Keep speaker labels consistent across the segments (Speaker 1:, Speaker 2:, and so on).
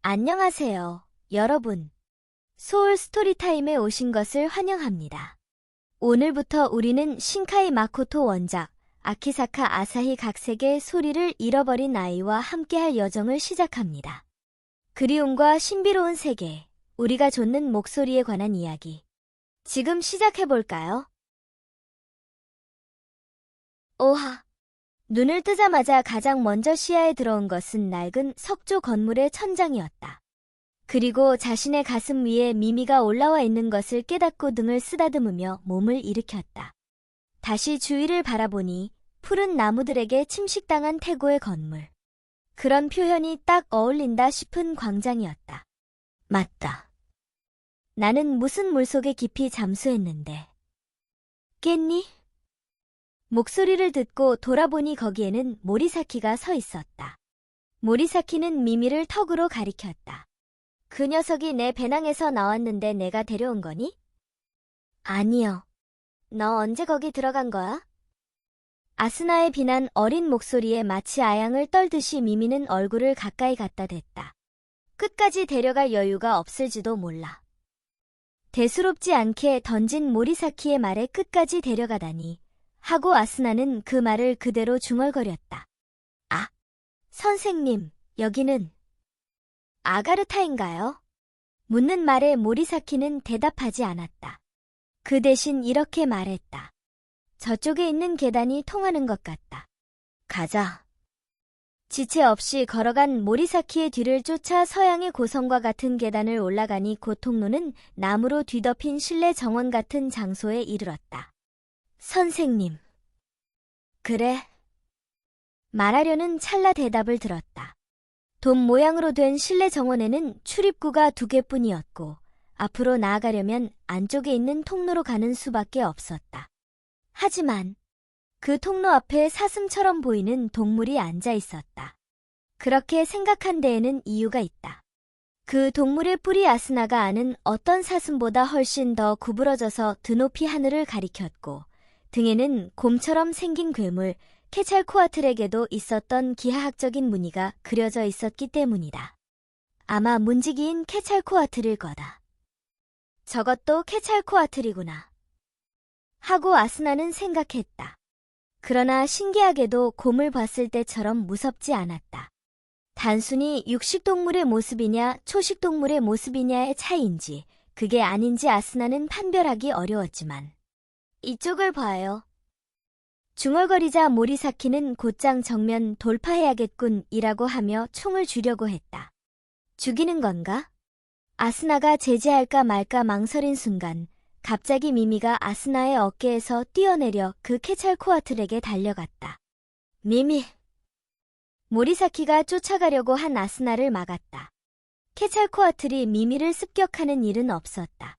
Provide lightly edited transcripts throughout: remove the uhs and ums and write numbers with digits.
Speaker 1: 안녕하세요, 여러분. 소울 스토리타임에 오신 것을 환영합니다. 오늘부터 우리는 신카이 마코토 원작, 아키사카 아사히 각색의 소리를 잃어버린 아이와 함께할 여정을 시작합니다. 그리움과 신비로운 세계, 우리가 좇는 목소리에 관한 이야기. 지금 시작해볼까요? 오하. 눈을 뜨자마자 가장 먼저 시야에 들어온 것은 낡은 석조 건물의 천장이었다. 그리고 자신의 가슴 위에 미미가 올라와 있는 것을 깨닫고 등을 쓰다듬으며 몸을 일으켰다. 다시 주위를 바라보니 푸른 나무들에게 침식당한 태고의 건물. 그런 표현이 딱 어울린다 싶은 광장이었다. 맞다. 나는 무슨 물속에 깊이 잠수했는데. 깼니? 목소리를 듣고 돌아보니 거기에는 모리사키가 서 있었다. 모리사키는 미미를 턱으로 가리켰다. 그 녀석이 내 배낭에서 나왔는데 내가 데려온 거니? 아니요. 너 언제 거기 들어간 거야? 아스나의 비난 어린 목소리에 마치 아양을 떨듯이 미미는 얼굴을 가까이 갖다 댔다. 끝까지 데려갈 여유가 없을지도 몰라. 대수롭지 않게 던진 모리사키의 말에 끝까지 데려가다니. 하고 아스나는 그 말을 그대로 중얼거렸다. 아, 선생님, 여기는 아가르타인가요? 묻는 말에 모리사키는 대답하지 않았다. 그 대신 이렇게 말했다. 저쪽에 있는 계단이 통하는 것 같다. 가자. 지체 없이 걸어간 모리사키의 뒤를 쫓아 서양의 고성과 같은 계단을 올라가니 곧 통로는 나무로 뒤덮인 실내 정원 같은 장소에 이르렀다. 선생님. 그래. 말하려는 찰나 대답을 들었다. 돔 모양으로 된 실내 정원에는 출입구가 2개뿐이었고 앞으로 나아가려면 안쪽에 있는 통로로 가는 수밖에 없었다. 하지만 그 통로 앞에 사슴처럼 보이는 동물이 앉아 있었다. 그렇게 생각한 데에는 이유가 있다. 그 동물의 뿔이 아스나가 아는 어떤 사슴보다 훨씬 더 구부러져서 드높이 하늘을 가리켰고 등에는 곰처럼 생긴 괴물 케찰코아틀에게도 있었던 기하학적인 무늬가 그려져 있었기 때문이다. 아마 문지기인 케찰코아틀일 거다. 저것도 케찰코아틀이구나. 하고 아스나는 생각했다. 그러나 신기하게도 곰을 봤을 때처럼 무섭지 않았다. 단순히 육식동물의 모습이냐 초식동물의 모습이냐의 차이인지 그게 아닌지 아스나는 판별하기 어려웠지만 이쪽을 봐요. 중얼거리자 모리사키는 곧장 정면 돌파해야겠군 이라고 하며 총을 쥐려고 했다. 죽이는 건가? 아스나가 제지할까 말까 망설인 순간 갑자기 미미가 아스나의 어깨에서 뛰어내려 그 케찰코아틀에게 달려갔다. 미미! 모리사키가 쫓아가려고 한 아스나를 막았다. 케찰코아틀이 미미를 습격하는 일은 없었다.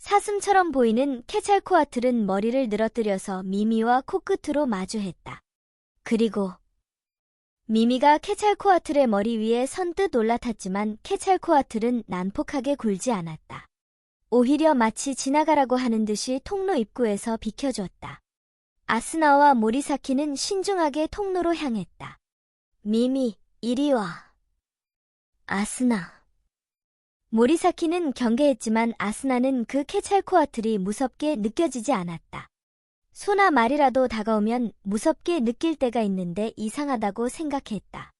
Speaker 1: 사슴처럼 보이는 케찰코아틀은 머리를 늘어뜨려서 미미와 코끝으로 마주했다. 그리고 미미가 케찰코아틀의 머리 위에 선뜻 올라탔지만 케찰코아틀은 난폭하게 굴지 않았다. 오히려 마치 지나가라고 하는 듯이 통로 입구에서 비켜줬다. 아스나와 모리사키는 신중하게 통로로 향했다. 미미, 이리 와. 아스나. 모리사키는 경계했지만 아스나는 그 케찰코아틀이 무섭게 느껴지지 않았다. 소나 말이라도 다가오면 무섭게 느낄 때가 있는데 이상하다고 생각했다.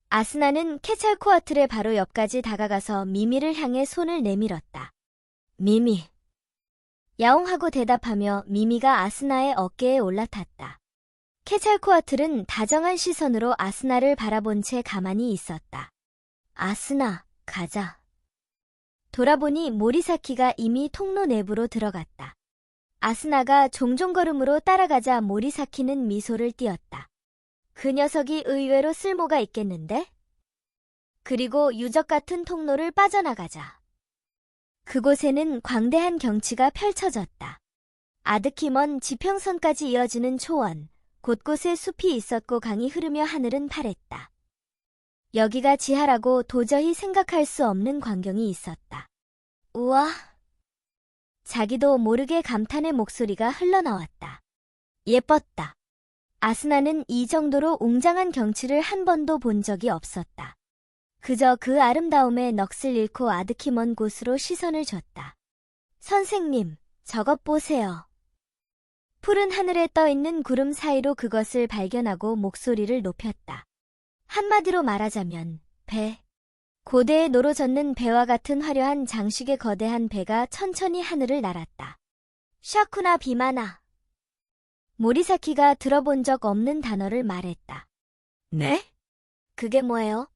Speaker 1: 아스나는 케찰코아틀의 바로 옆까지 다가가서 미미를 향해 손을 내밀었다. 미미. 야옹하고 대답하며 미미가 아스나의 어깨에 올라탔다. 케찰코아틀은 다정한 시선으로 아스나를 바라본 채 가만히 있었다. 아스나, 가자. 돌아보니 모리사키가 이미 통로 내부로 들어갔다. 아스나가 종종걸음으로 따라가자 모리사키는 미소를 띄었다. 그 녀석이 의외로 쓸모가 있겠는데? 그리고 유적 같은 통로를 빠져나가자. 그곳에는 광대한 경치가 펼쳐졌다. 아득히 먼 지평선까지 이어지는 초원, 곳곳에 숲이 있었고 강이 흐르며 하늘은 파랬다. 여기가 지하라고 도저히 생각할 수 없는 광경이 있었다. 우와! 자기도 모르게 감탄의 목소리가 흘러나왔다. 예뻤다. 아스나는 이 정도로 웅장한 경치를 한 번도 본 적이 없었다. 그저 그 아름다움에 넋을 잃고 아득히 먼 곳으로 시선을 줬다. 선생님, 저것 보세요. 푸른 하늘에 떠 있는 구름 사이로 그것을 발견하고 목소리를 높였다. 한마디로 말하자면 배. 고대에 노로 젓는 배와 같은 화려한 장식의 거대한 배가 천천히 하늘을 날았다. 샤쿠나 비마나. 모리사키가 들어본 적 없는 단어를 말했다.
Speaker 2: 네?
Speaker 1: 그게 뭐예요?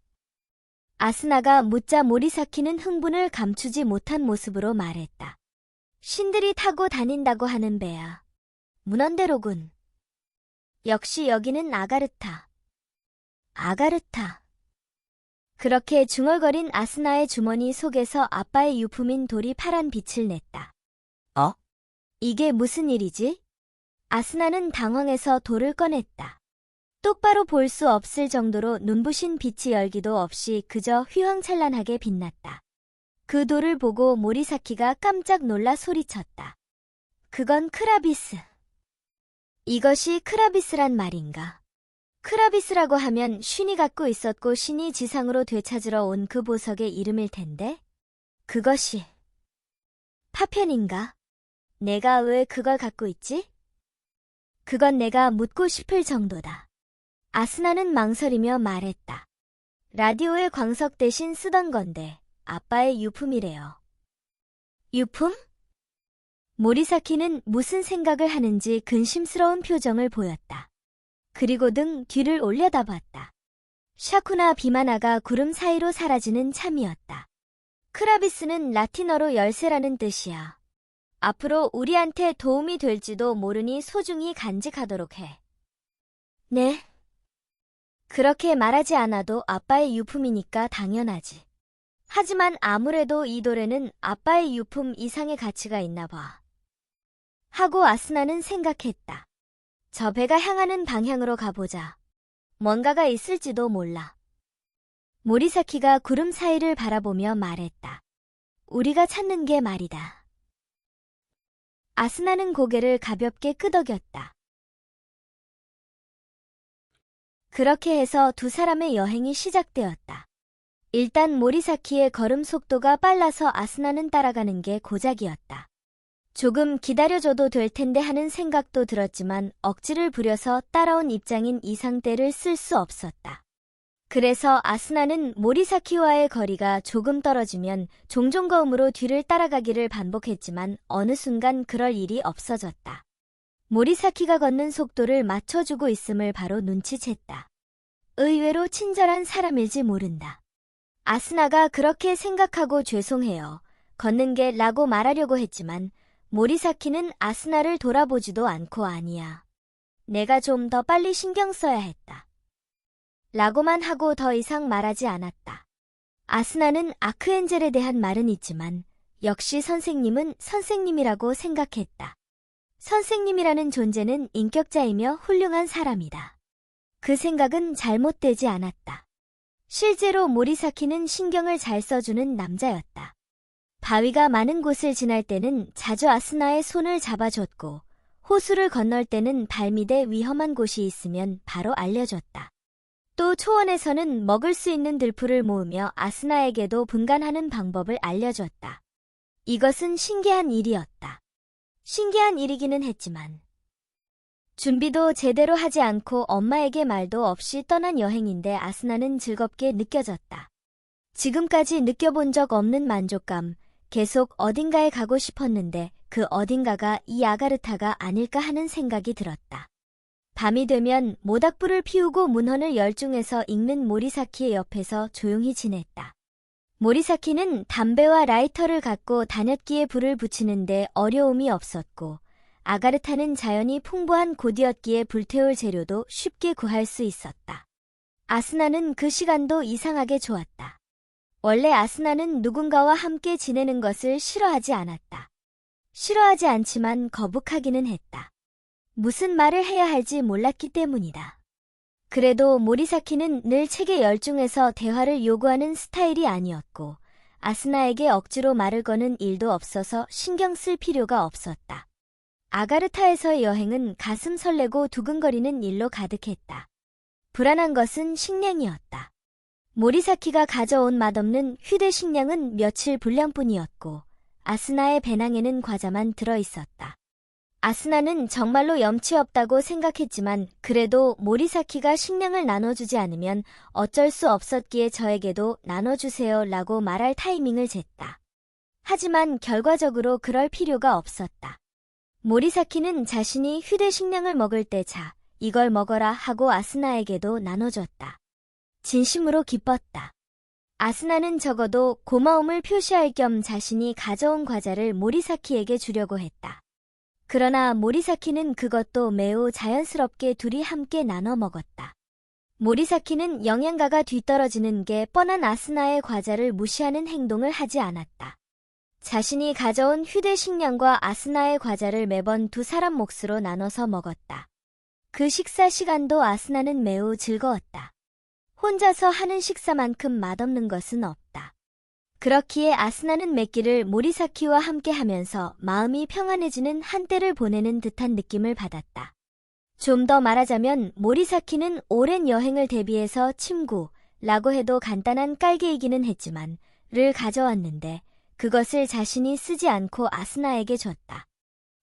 Speaker 1: 아스나가 묻자 모리사키는 흥분을 감추지 못한 모습으로 말했다. 신들이 타고 다닌다고 하는 배야. 문헌대로군. 역시 여기는 아가르타. 아가르타. 그렇게 중얼거린 아스나의 주머니 속에서 아빠의 유품인 돌이 파란 빛을 냈다.
Speaker 2: 어?
Speaker 1: 이게 무슨 일이지? 아스나는 당황해서 돌을 꺼냈다. 똑바로 볼 수 없을 정도로 눈부신 빛이 열기도 없이 그저 휘황찬란하게 빛났다. 그 돌을 보고 모리사키가 깜짝 놀라 소리쳤다. 그건 크라비스. 이것이 크라비스란 말인가? 크라비스라고 하면 신이 갖고 있었고 신이 지상으로 되찾으러 온 그 보석의 이름일 텐데? 그것이 파편인가? 내가 왜 그걸 갖고 있지? 그건 내가 묻고 싶을 정도다. 아스나는 망설이며 말했다. 라디오의 광석 대신 쓰던 건데 아빠의 유품이래요. 유품? 모리사키는 무슨 생각을 하는지 근심스러운 표정을 보였다. 그리고 등 뒤를 올려다봤다. 샤쿠나 비마나가 구름 사이로 사라지는 참이었다. 크라비스는 라틴어로 열쇠라는 뜻이야. 앞으로 우리한테 도움이 될지도 모르니 소중히 간직하도록 해. 네. 그렇게 말하지 않아도 아빠의 유품이니까 당연하지. 하지만 아무래도 이 돌에는 아빠의 유품 이상의 가치가 있나 봐. 하고 아스나는 생각했다. 저 배가 향하는 방향으로 가보자. 뭔가가 있을지도 몰라. 모리사키가 구름 사이를 바라보며 말했다. 우리가 찾는 게 말이다. 아스나는 고개를 가볍게 끄덕였다. 그렇게 해서 두 사람의 여행이 시작되었다. 일단 모리사키의 걸음 속도가 빨라서 아스나는 따라가는 게 고작이었다. 조금 기다려줘도 될 텐데 하는 생각도 들었지만 억지를 부려서 따라온 입장인 이상 떼를 쓸 수 없었다. 그래서 아스나는 모리사키와의 거리가 조금 떨어지면 종종 거음으로 뒤를 따라가기를 반복했지만 어느 순간 그럴 일이 없어졌다. 모리사키가 걷는 속도를 맞춰주고 있음을 바로 눈치챘다. 의외로 친절한 사람일지 모른다. 아스나가 그렇게 생각하고 죄송해요. 걷는 게 라고 말하려고 했지만 모리사키는 아스나를 돌아보지도 않고 아니야. 내가 좀 더 빨리 신경 써야 했다. 라고만 하고 더 이상 말하지 않았다. 아스나는 아크엔젤에 대한 말은 있지만 역시 선생님은 선생님이라고 생각했다. 선생님이라는 존재는 인격자이며 훌륭한 사람이다. 그 생각은 잘못되지 않았다. 실제로 모리사키는 신경을 잘 써주는 남자였다. 바위가 많은 곳을 지날 때는 자주 아스나의 손을 잡아줬고 호수를 건널 때는 발밑에 위험한 곳이 있으면 바로 알려줬다. 또 초원에서는 먹을 수 있는 들풀을 모으며 아스나에게도 분간하는 방법을 알려줬다. 이것은 신기한 일이었다. 신기한 일이기는 했지만 준비도 제대로 하지 않고 엄마에게 말도 없이 떠난 여행인데 아스나는 즐겁게 느껴졌다. 지금까지 느껴본 적 없는 만족감, 계속 어딘가에 가고 싶었는데 그 어딘가가 이 아가르타가 아닐까 하는 생각이 들었다. 밤이 되면 모닥불을 피우고 문헌을 열중해서 읽는 모리사키의 옆에서 조용히 지냈다. 모리사키는 담배와 라이터를 갖고 단열기에 불을 붙이는데 어려움이 없었고 아가르타는 자연이 풍부한 곳이었기에 불태울 재료도 쉽게 구할 수 있었다. 아스나는 그 시간도 이상하게 좋았다. 원래 아스나는 누군가와 함께 지내는 것을 싫어하지 않았다. 싫어하지 않지만 거북하기는 했다. 무슨 말을 해야 할지 몰랐기 때문이다. 그래도 모리사키는 늘 책에 열중해서 대화를 요구하는 스타일이 아니었고 아스나에게 억지로 말을 거는 일도 없어서 신경 쓸 필요가 없었다. 아가르타에서의 여행은 가슴 설레고 두근거리는 일로 가득했다. 불안한 것은 식량이었다. 모리사키가 가져온 맛없는 휴대식량은 며칠 분량뿐이었고 아스나의 배낭에는 과자만 들어있었다. 아스나는 정말로 염치 없다고 생각했지만 그래도 모리사키가 식량을 나눠주지 않으면 어쩔 수 없었기에 저에게도 나눠주세요 라고 말할 타이밍을 쟀다. 하지만 결과적으로 그럴 필요가 없었다. 모리사키는 자신이 휴대식량을 먹을 때 자, 이걸 먹어라 하고 아스나에게도 나눠줬다. 진심으로 기뻤다. 아스나는 적어도 고마움을 표시할 겸 자신이 가져온 과자를 모리사키에게 주려고 했다. 그러나 모리사키는 그것도 매우 자연스럽게 둘이 함께 나눠 먹었다. 모리사키는 영양가가 뒤떨어지는 게 뻔한 아스나의 과자를 무시하는 행동을 하지 않았다. 자신이 가져온 휴대식량과 아스나의 과자를 매번 두 사람 몫으로 나눠서 먹었다. 그 식사 시간도 아스나는 매우 즐거웠다. 혼자서 하는 식사만큼 맛없는 것은 없다. 그렇기에 아스나는 몇 끼를 모리사키와 함께 하면서 마음이 평안해지는 한때를 보내는 듯한 느낌을 받았다. 좀 더 말하자면 모리사키는 오랜 여행을 대비해서 침구라고 해도 간단한 깔개이기는 했지만 를 가져왔는데 그것을 자신이 쓰지 않고 아스나에게 줬다.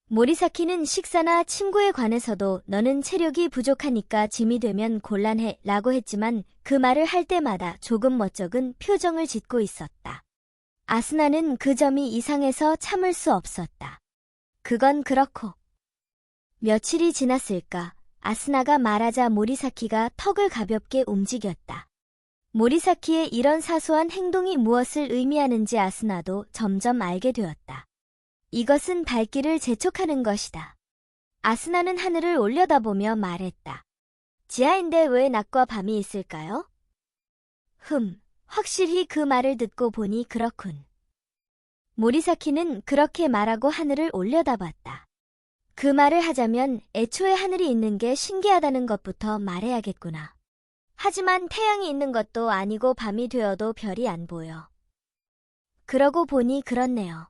Speaker 1: 모리사키는 식사나 침구에 관해서도 너는 체력이 부족하니까 짐이 되면 곤란해 라고 했지만 그 말을 할 때마다 조금 멋쩍은 표정을 짓고 있었다. 아스나는 그 점이 이상해서 참을 수 없었다. 그건 그렇고. 며칠이 지났을까 아스나가 말하자 모리사키가 턱을 가볍게 움직였다. 모리사키의 이런 사소한 행동이 무엇을 의미하는지 아스나도 점점 알게 되었다. 이것은 발길을 재촉하는 것이다. 아스나는 하늘을 올려다보며 말했다. 지하인데 왜 낮과 밤이 있을까요? 확실히 그 말을 듣고 보니 그렇군. 모리사키는 그렇게 말하고 하늘을 올려다봤다. 그 말을 하자면 애초에 하늘이 있는 게 신기하다는 것부터 말해야겠구나. 하지만 태양이 있는 것도 아니고 밤이 되어도 별이 안 보여. 그러고 보니 그렇네요.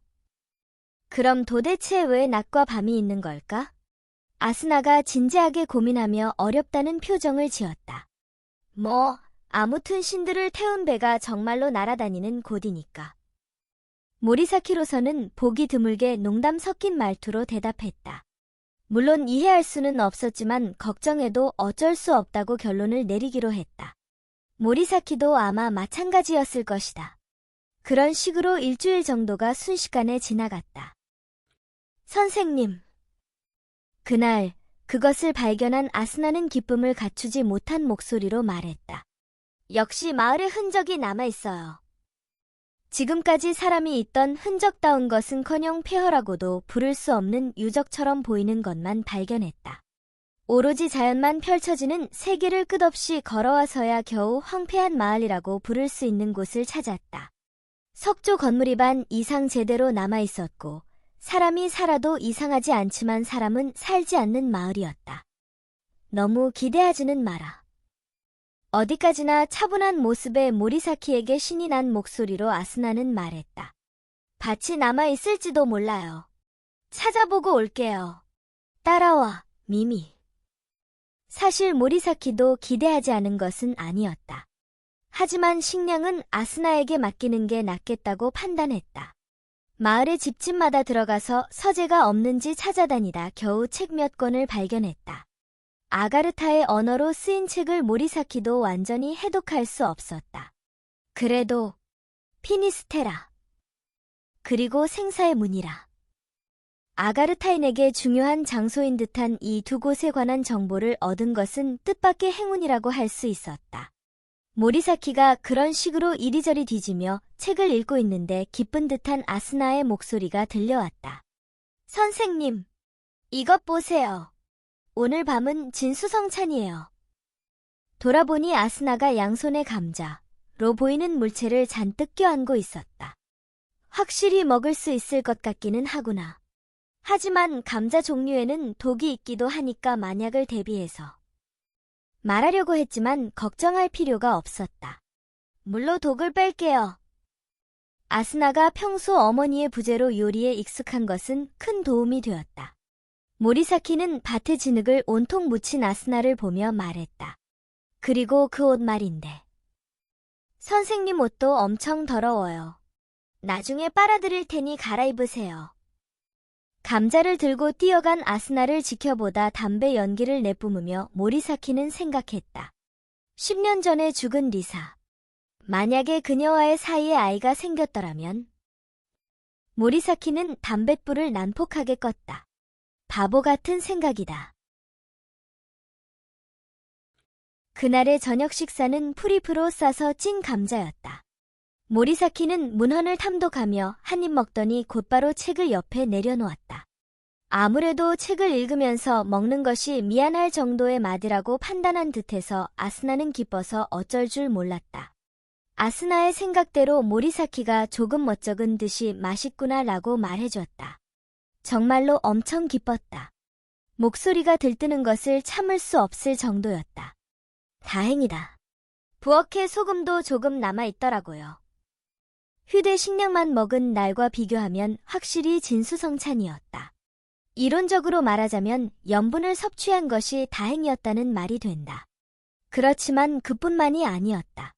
Speaker 1: 그럼 도대체 왜 낮과 밤이 있는 걸까? 아스나가 진지하게 고민하며 어렵다는 표정을 지었다. 아무튼 신들을 태운 배가 정말로 날아다니는 곳이니까. 모리사키로서는 보기 드물게 농담 섞인 말투로 대답했다. 물론 이해할 수는 없었지만 걱정해도 어쩔 수 없다고 결론을 내리기로 했다. 모리사키도 아마 마찬가지였을 것이다. 그런 식으로 일주일 정도가 순식간에 지나갔다. 선생님. 그날 그것을 발견한 아스나는 기쁨을 갖추지 못한 목소리로 말했다. 역시 마을의 흔적이 남아있어요. 지금까지 사람이 있던 흔적다운 것은커녕 폐허라고도 부를 수 없는 유적처럼 보이는 것만 발견했다. 오로지 자연만 펼쳐지는 세계를 끝없이 걸어와서야 겨우 황폐한 마을이라고 부를 수 있는 곳을 찾았다. 석조 건물이 반 이상 제대로 남아있었고 사람이 살아도 이상하지 않지만 사람은 살지 않는 마을이었다. 너무 기대하지는 마라. 어디까지나 차분한 모습의 모리사키에게 신이 난 목소리로 아스나는 말했다. 밭이 남아있을지도 몰라요. 찾아보고 올게요. 따라와, 미미. 사실 모리사키도 기대하지 않은 것은 아니었다. 하지만 식량은 아스나에게 맡기는 게 낫겠다고 판단했다. 마을의 집집마다 들어가서 서재가 없는지 찾아다니다 겨우 책 몇 권을 발견했다. 아가르타의 언어로 쓰인 책을 모리사키도 완전히 해독할 수 없었다. 그래도 피니스테라 그리고 생사의 문이라. 아가르타인에게 중요한 장소인 듯한 이 두 곳에 관한 정보를 얻은 것은 뜻밖의 행운이라고 할 수 있었다. 모리사키가 그런 식으로 이리저리 뒤지며 책을 읽고 있는데 기쁜 듯한 아스나의 목소리가 들려왔다. 선생님, 이것 보세요. 오늘 밤은 진수성찬이에요. 돌아보니 아스나가 양손에 감자로 보이는 물체를 잔뜩 껴안고 있었다. 확실히 먹을 수 있을 것 같기는 하구나. 하지만 감자 종류에는 독이 있기도 하니까 만약을 대비해서. 말하려고 했지만 걱정할 필요가 없었다. 물로 독을 뺄게요. 아스나가 평소 어머니의 부재로 요리에 익숙한 것은 큰 도움이 되었다. 모리사키는 밭에 진흙을 온통 묻힌 아스나를 보며 말했다. 그리고 그 옷 말인데. 선생님 옷도 엄청 더러워요. 나중에 빨아드릴 테니 갈아입으세요. 감자를 들고 뛰어간 아스나를 지켜보다 담배 연기를 내뿜으며 모리사키는 생각했다. 10년 전에 죽은 리사. 만약에 그녀와의 사이에 아이가 생겼더라면? 모리사키는 담뱃불을 난폭하게 껐다. 바보 같은 생각이다. 그날의 저녁 식사는 프리프로 싸서 찐 감자였다. 모리사키는 문헌을 탐독하며 한 입 먹더니 곧바로 책을 옆에 내려놓았다. 아무래도 책을 읽으면서 먹는 것이 미안할 정도의 맛이라고 판단한 듯해서 아스나는 기뻐서 어쩔 줄 몰랐다. 아스나의 생각대로 모리사키가 조금 멋쩍은 듯이 맛있구나 라고 말해줬다. 정말로 엄청 기뻤다. 목소리가 들뜨는 것을 참을 수 없을 정도였다. 다행이다. 부엌에 소금도 조금 남아있더라고요. 휴대식량만 먹은 날과 비교하면 확실히 진수성찬이었다. 이론적으로 말하자면 염분을 섭취한 것이 다행이었다는 말이 된다. 그렇지만 그뿐만이 아니었다.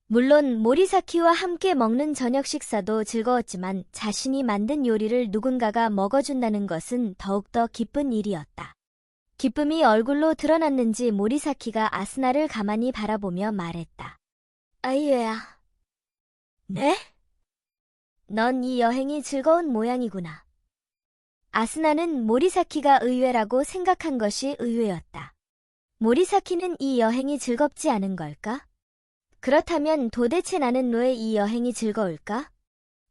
Speaker 1: 물론 모리사키와 함께 먹는 저녁 식사도 즐거웠지만 자신이 만든 요리를 누군가가 먹어준다는 것은 더욱더 기쁜 일이었다. 기쁨이 얼굴로 드러났는지 모리사키가 아스나를 가만히 바라보며 말했다. 아이유야. 네? 넌 이 여행이 즐거운 모양이구나. 아스나는 모리사키가 의외라고 생각한 것이 의외였다. 모리사키는 이 여행이 즐겁지 않은 걸까? 그렇다면 도대체 나는 왜 이 여행이 즐거울까?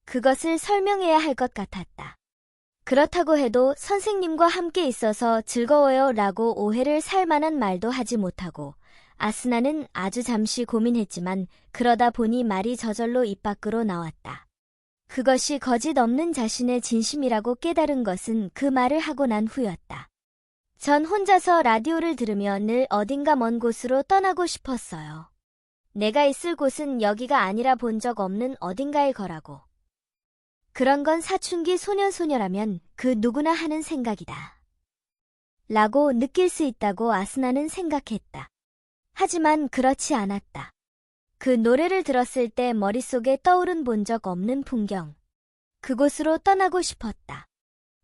Speaker 1: 그것을 설명해야 할 것 같았다. 그렇다고 해도 선생님과 함께 있어서 즐거워요 라고 오해를 살 만한 말도 하지 못하고 아스나는 아주 잠시 고민했지만 그러다 보니 말이 저절로 입 밖으로 나왔다. 그것이 거짓 없는 자신의 진심이라고 깨달은 것은 그 말을 하고 난 후였다. 전 혼자서 라디오를 들으며 늘 어딘가 먼 곳으로 떠나고 싶었어요. 내가 있을 곳은 여기가 아니라 본 적 없는 어딘가일 거라고. 그런 건 사춘기 소년소녀라면 그 누구나 하는 생각이다. 라고 느낄 수 있다고 아스나는 생각했다. 하지만 그렇지 않았다. 그 노래를 들었을 때 머릿속에 떠오른 본 적 없는 풍경. 그곳으로 떠나고 싶었다.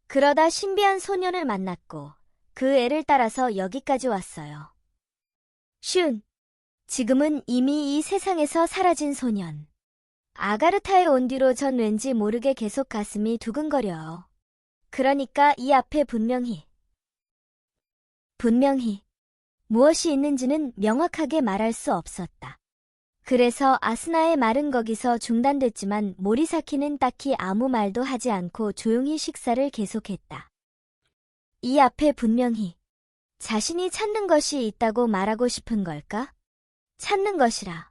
Speaker 1: 그러다 신비한 소년을 만났고 그 애를 따라서 여기까지 왔어요. 슌. 지금은 이미 이 세상에서 사라진 소년. 아가르타에 온 뒤로 전 왠지 모르게 계속 가슴이 두근거려요. 그러니까 이 앞에 분명히 무엇이 있는지는 명확하게 말할 수 없었다. 그래서 아스나의 말은 거기서 중단됐지만 모리사키는 딱히 아무 말도 하지 않고 조용히 식사를 계속했다. 이 앞에 분명히 자신이 찾는 것이 있다고 말하고 싶은 걸까? 찾는 것이라.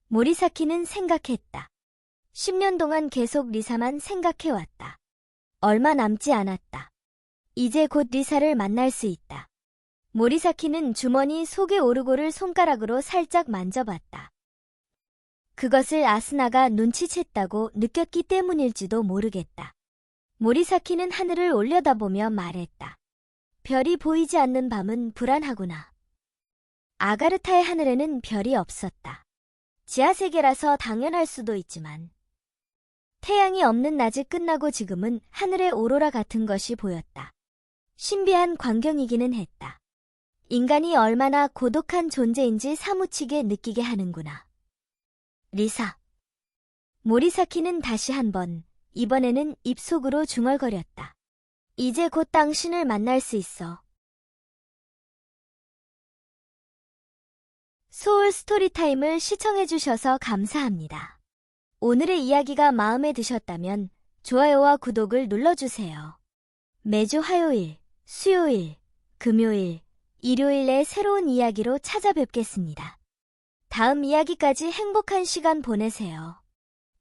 Speaker 1: 모리사키는 생각했다. 10년 동안 계속 리사만 생각해왔다. 얼마 남지 않았다. 이제 곧 리사를 만날 수 있다. 모리사키는 주머니 속의 오르골을 손가락으로 살짝 만져봤다. 그것을 아스나가 눈치챘다고 느꼈기 때문일지도 모르겠다. 모리사키는 하늘을 올려다보며 말했다. 별이 보이지 않는 밤은 불안하구나. 아가르타의 하늘에는 별이 없었다. 지하세계라서 당연할 수도 있지만 태양이 없는 낮이 끝나고 지금은 하늘의 오로라 같은 것이 보였다. 신비한 광경이기는 했다. 인간이 얼마나 고독한 존재인지 사무치게 느끼게 하는구나. 리사. 모리사키는 다시 한번, 이번에는 입속으로 중얼거렸다. 이제 곧 당신을 만날 수 있어. 소울 스토리타임을 시청해주셔서 감사합니다. 오늘의 이야기가 마음에 드셨다면 좋아요와 구독을 눌러주세요. 매주 화요일, 수요일, 금요일, 일요일에 새로운 이야기로 찾아뵙겠습니다. 다음 이야기까지 행복한 시간 보내세요.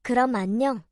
Speaker 1: 그럼 안녕.